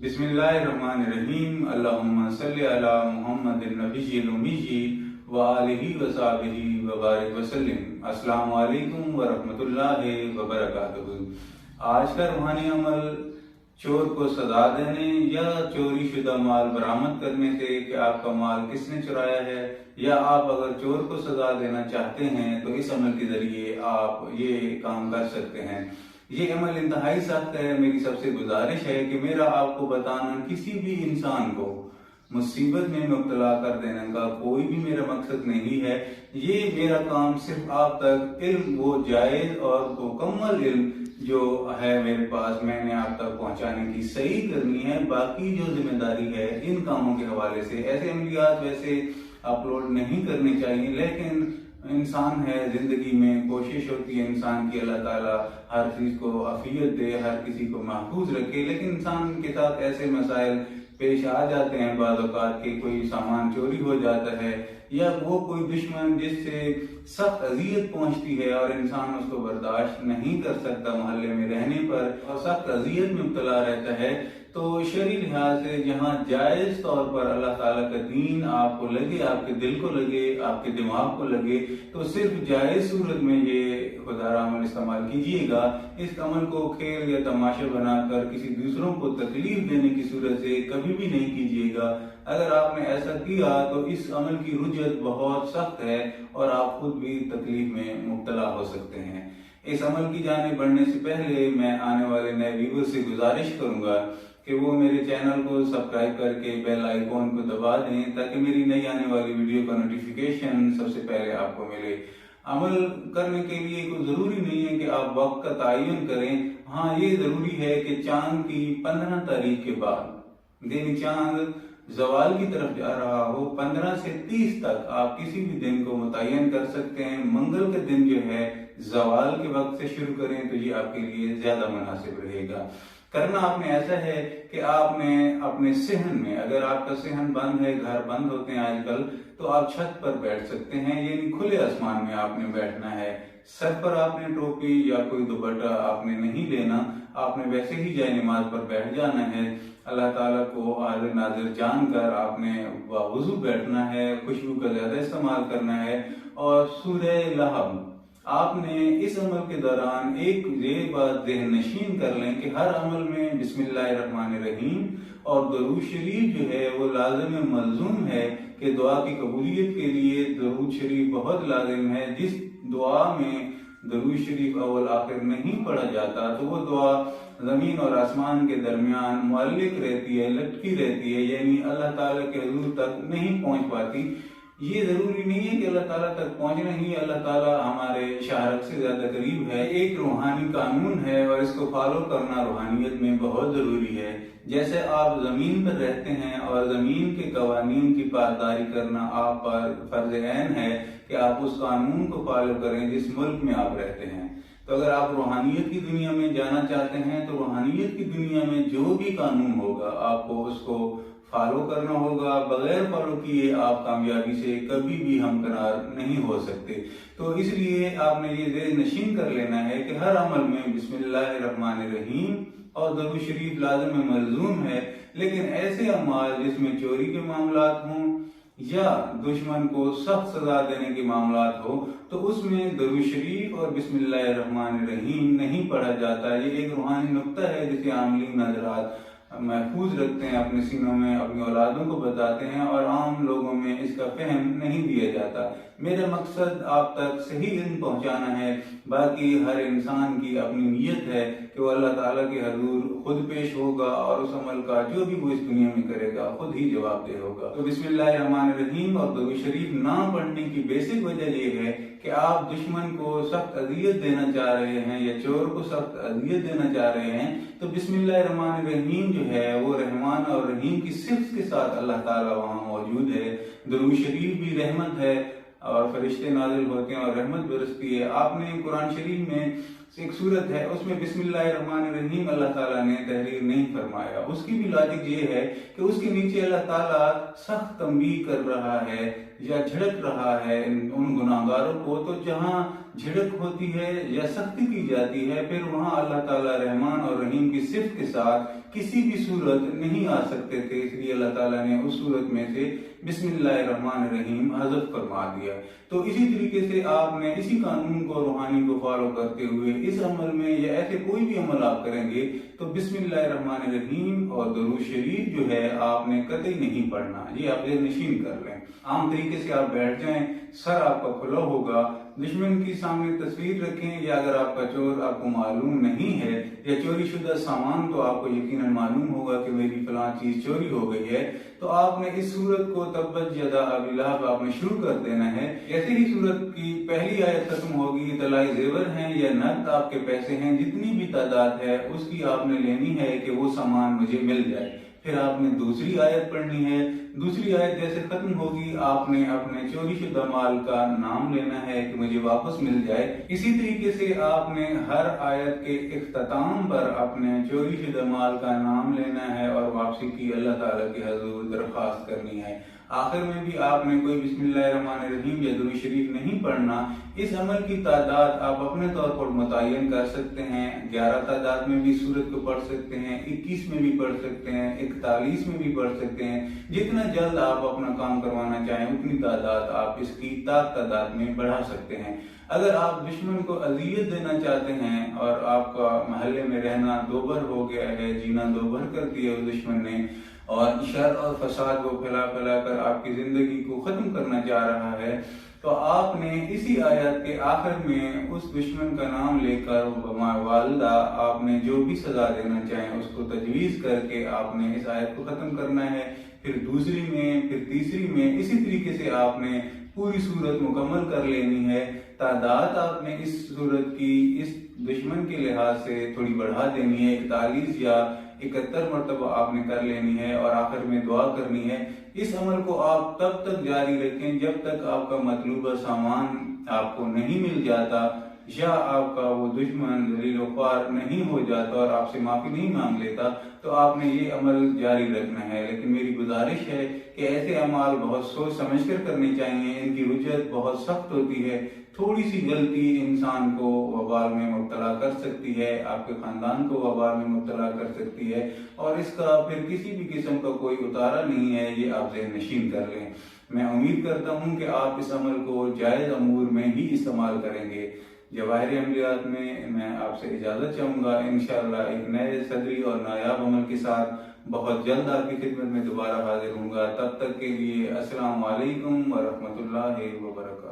बिस्मिल्लाहिर्रहमानिर्रहीम। अल्लाहुम्मा सल्लि अला मुहम्मदिन नबिय्यिल उम्मी व आलिहि व सहबिहि व बारिक वसल्लिम। अस्सलामु अलैकुम व रहमतुल्लाहि व बरकातुहू। आज का रूहानी अमल चोर को सजा देने या चोरी शुदा माल बरामद करने से कि आपका माल किसने चुराया है, या आप अगर चोर को सजा देना चाहते हैं तो इस अमल के जरिए आप ये काम कर सकते हैं। ये अमल इंतहाई सख्त है। मेरी सबसे गुजारिश है कि मेरा आपको बताना किसी भी इंसान को मुसीबत में मुब्तला कर देने का कोई भी मेरा मकसद नहीं है। ये मेरा काम सिर्फ आप तक इल्म वो जायज और मुकम्मल इल्म जो है मेरे पास मैंने आप तक पहुंचाने की सही करनी है। बाकी जो जिम्मेदारी है इन कामों के हवाले से ऐसे अमलियात वैसे अपलोड नहीं करने चाहिए, लेकिन इंसान है, जिंदगी में कोशिश होती है इंसान की अल्लाह ताला हर चीज को अफियत दे, हर किसी को महफूज रखे, लेकिन इंसान के साथ ऐसे मसाइल पेश आ जाते हैं बाज़ औक़ात के कोई सामान चोरी हो जाता है या वो कोई दुश्मन जिससे सख्त अजियत पहुंचती है और इंसान उसको बर्दाश्त नहीं कर सकता मोहल्ले में रहने पर और सख्त अजियत में मुब्तला रहता है। तो शरई लिहाज से जहाँ जायज तौर पर अल्लाह ताला का दीन आपको लगे, आपके दिल को लगे, आपके दिमाग को लगे, तो सिर्फ जायज सूरत में ये खुदारा अमल इस्तेमाल कीजिएगा। इस अमल को खेल या तमाशा बनाकर किसी दूसरों को तकलीफ देने की सूरत से कभी भी नहीं कीजिएगा। अगर आपने ऐसा किया तो इस अमल की रुजत बहुत सख्त है और आप खुद भी तकलीफ में मुब्तला हो सकते हैं। इस अमल की जाने बढ़ने से पहले मैं आने वाले नए व्यूअर से गुजारिश करूंगा कि वो मेरे चैनल को सब्सक्राइब करके बेल आइकॉन को दबा दें ताकि मेरी नई आने वाली वीडियो का नोटिफिकेशन सबसे पहले आपको मिले। अमल करने के लिए कोई जरूरी नहीं है कि आप वक्त का तयन करें। हाँ, ये जरूरी है कि चांद की 15 तारीख के बाद दिन चांद जवाल की तरफ जा रहा हो, 15 से 30 तक आप किसी भी दिन को मुतय्यन कर सकते हैं। मंगल के दिन जो है जवाल के वक्त से शुरू करें तो ये आपके लिए ज्यादा मुनासिब रहेगा। करना आपने ऐसा है कि आपने अपने सेहन में, अगर आपका सेहन बंद है, घर बंद होते हैं आजकल, तो आप छत पर बैठ सकते हैं, यानी खुले आसमान में आपने बैठना है। सर पर आपने टोपी या कोई दुपट्टा आपने नहीं लेना, आपने वैसे ही जाए नमाज पर बैठ जाना है। अल्लाह ताला को हाजिर नाजिर जानकर आपने बावुजू बैठना है, खुशबू का ज्यादा इस्तेमाल करना है और सूरह लहब आपने इस अमल के दौरान एक ये बात ज़हन नशीन कर लें कि हर अमल में बिस्मिल्लाहिर्रहमानिर्रहीम और दरूद शरीफ जो है वो लाज़िम मलज़ूम है कि दुआ की कबूलियत के लिए दरूद शरीफ बहुत लाजिम है। जिस दुआ में दरूद शरीफ अव्वल आखिर नहीं पढ़ा जाता तो वो दुआ जमीन और आसमान के दरमियान मुअल्लिक रहती है, लटकी रहती है, यानी अल्लाह ताला के हुजूर तक नहीं पहुंच पाती। ये जरूरी नहीं है कि अल्लाह ताला तक पहुंचना ही अल्लाह ताला हमारे शाहरत से ज्यादा करीब है। एक रूहानी कानून है और इसको फॉलो करना रूहानियत में बहुत जरूरी है। जैसे आप जमीन पर रहते हैं और जमीन के कवानीन की पासदारी करना आप पर फर्ज ऐन है कि आप उस कानून को फॉलो करें जिस मुल्क में आप रहते हैं। तो अगर आप रूहानियत की दुनिया में जाना चाहते हैं तो रूहानियत की दुनिया में जो भी कानून होगा आपको उसको फॉलो करना होगा। बगैर फॉलो किए आप कामयाबी से कभी भी हमकरार नहीं हो सकते। तो इसलिए आपने ये ज़हन नशीन कर लेना है कि हर अमल में बिस्मिल्लाहिर्रहमानिर्रहीम और दरूद शरीफ लाज़िम मलज़ूम है, लेकिन ऐसे अमाल जिसमें चोरी के मामलात हों या दुश्मन को सख्त सजा देने के मामलात हो तो उसमें दरूद शरीफ और बिस्मिल्लाहिर्रहमानिर्रहीम नहीं पढ़ा जाता। ये एक रूहानी नुक्ता है जिसे आमलीन नजरात महफूज रखते हैं अपने सीनों में, अपनी औलादों को बताते हैं और आम लोगों में इसका फहम नहीं दिया जाता। मेरा मकसद आप तक सही इल्म पहुंचाना है। बाकी हर इंसान की अपनी नीयत है कि वो अल्लाह ताला के हजूर खुद पेश होगा और उस अमल का जो भी वो इस दुनिया में करेगा खुद ही जवाबदेह होगा। तो बिस्मिल्लाहिर्रहमानिर्रहीम और दरूद शरीफ ना पढ़ने की बेसिक वजह ये है कि आप दुश्मन को सख्त अजियत देना चाह रहे हैं या चोर को सख्त अजियत देना चाह रहे हैं, तो बिस्मिल्लाहिर्रहमानिर्रहीम जो है वो रहमान और रहीम की सिफ्त के साथ अल्लाह ताला वहाँ मौजूद है। दरूद शरीफ भी रहमत है और फरिश्ते नाजिल होते हैं और रहमत बरसती है। आपने कुरान शरीफ में एक सूरत है उसमें बिस्मिल्लाहिर्रहमानिर्रहीम अल्लाह ताला ने तहरीर नहीं फरमाया। उसकी भी लॉजिक ये है कि उसके नीचे अल्लाह ताला सख्त तंबीह कर रहा है یا جھڑک رہا ہے ان گناہگاروں کو، تو جہاں جھڑک ہوتی ہے یا سختی کی جاتی ہے پھر وہاں اللہ تعالیٰ رحمان اور رحیم کی صفت کے ساتھ کسی بھی صورت نہیں آ سکتے تھے، اس لیے اللہ تعالیٰ نے اس صورت میں سے بسم اللہ الرحمن الرحیم حذف فرما دیا۔ تو اسی طریقے سے آپ نے اسی قانون کو روحانی کو فالو کرتے ہوئے اس عمل میں یا ایسے کوئی بھی عمل آپ کریں گے تو بسم اللہ الرحمن الرحیم اور درود شریف جو ہے آپ نے قطعی نہیں پڑھنا، یہ آپ ذہن نشین کر لیں۔ عام طریقے سے آپ بیٹھ جائیں، سر آپ کا کھلا ہوگا، دشمن کی سامنے تصویر رکھیں، یا اگر آپ کا چور آپ کو معلوم نہیں ہے یا چوری شدہ سامان تو آپ کو یقیناً معلوم ہوگا کہ میری فلاں چیز چوری ہو گئی ہے، تو آپ نے اس صورت کو تبت یدا ابی لہب آپ نے شروع کر دینا ہے۔ ایسے ہی صورت کی پہلی آیت ختم ہوگی، طلائی زیور ہیں یا نقد آپ کے پیسے ہیں، جتنی بھی تعداد ہے اس کی آپ نے لینی ہے کہ وہ سامان مجھے مل جائے۔ پھر آپ نے دوسری آیت پڑھنی ہے، دوسری آیت جیسے ختم ہوگی آپ نے اپنے چوری شدہ مال کا نام لینا ہے کہ مجھے واپس مل جائے۔ اسی طریقے سے آپ نے ہر آیت کے اختتام پر اپنے چوری شدہ مال کا نام لینا ہے اور واپسی کی اللہ تعالیٰ کے حضور درخواست کرنی ہے۔ آخر میں بھی آپ نے کوئی بسم اللہ الرحمن الرحیم یا درود شریف نہیں پڑھنا۔ اس عمل کی تعداد آپ اپنے طور پر متعین کر سکتے ہیں، 11 تعداد میں بھی سورت کو پڑھ سکتے ہیں، 21 میں بھی پڑھ سکتے ہیں، 41 میں بھی پڑھ سکتے ہیں، جتنا جلد آپ اپنا کام کروانا چاہیں اتنی تعداد آپ اس کی تعداد میں بڑھا سکتے ہیں۔ اگر آپ دشمن کو اذیت دینا چاہتے ہیں اور آپ کا محلے میں رہنا دوبھر ہو گیا ہے، جینا دوبھر کر دیا اس دشمن نے، اور شر اور فساد کو پھیلا پھیلا کر آپ کی زندگی کو ختم کرنا چاہ رہا ہے، تو آپ نے اسی آیت کے آخر میں اس دشمن کا نام لے کر والدہ آپ نے جو بھی سزا دینا چاہیں اس کو تجویز کر کے آپ نے اس آیت کو ختم کرنا ہے۔ پھر دوسری میں، پھر تیسری میں، اسی طریقے سے آپ نے پوری صورت مکمل کر لینی ہے۔ تعداد آپ نے اس صورت کی اس دشمن کے لحاظ سے تھوڑی بڑھا دینی ہے، 41 یا 71 مرتبہ آپ نے کر لینی ہے، اور آخر میں دعا کرنی ہے۔ اس عمل کو آپ تب تک جاری رکھیں جب تک آپ کا مطلوبہ سامان آپ کو نہیں مل جاتا یا آپ کا وہ دشمن ذلیل و خوار نہیں ہو جاتا اور آپ سے معافی نہیں مانگ لیتا، تو آپ نے یہ عمل جاری رکھنا ہے۔ لیکن میری گزارش ہے کہ ایسے اعمال بہت سوچ سمجھ کر کرنے چاہیے، ان کی حجت بہت سخت ہوتی ہے، تھوڑی سی غلطی انسان کو وبال میں مبتلا کر سکتی ہے، آپ کے خاندان کو وبال میں مبتلا کر سکتی ہے، اور اس کا پھر کسی بھی قسم کا کوئی اتارا نہیں ہے، یہ آپ ذہن نشین کر لیں۔ میں امید کرتا ہوں کہ آپ اس عمل کو جائز امور میں ہی استعمال کریں گے۔ جواہر عملیات میں آپ سے اجازت چاہوں گا، انشاءاللہ ایک نئے صدری اور نایاب عمل کے ساتھ بہت جلد آپ کی خدمت میں دوبارہ حاضر ہوں گا۔ تب تک کے لیے السلام علیکم ورحمۃ اللہ وبرکاتہ۔